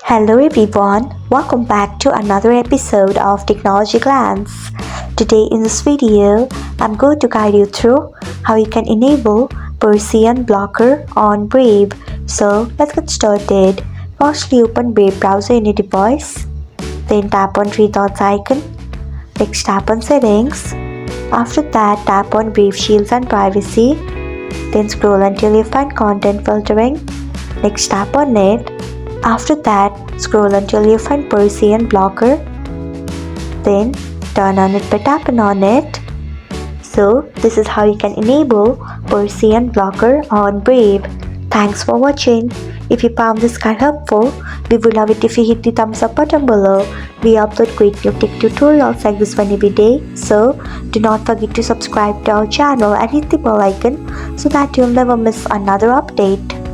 Hello everyone, welcome back to another episode of Technologyglance. Today in this video, I'm going to guide you through how you can enable Persian blocker on Brave. So let's get started. Firstly, open Brave browser in your device. Then tap on three dots icon. Next tap on settings. After that, tap on Brave Shields and Privacy. Then scroll until you find content filtering. Next tap on it. After that, scroll until you find Persian blocker. Then turn on it by tapping on it. So this is how you can enable Persian blocker on Brave. Thanks for watching. If you found this guide helpful, we would love it if you hit the thumbs up button below. We upload great new tech tutorials like this one every day. So do not forget to subscribe to our channel and hit the bell icon so that you'll never miss another update.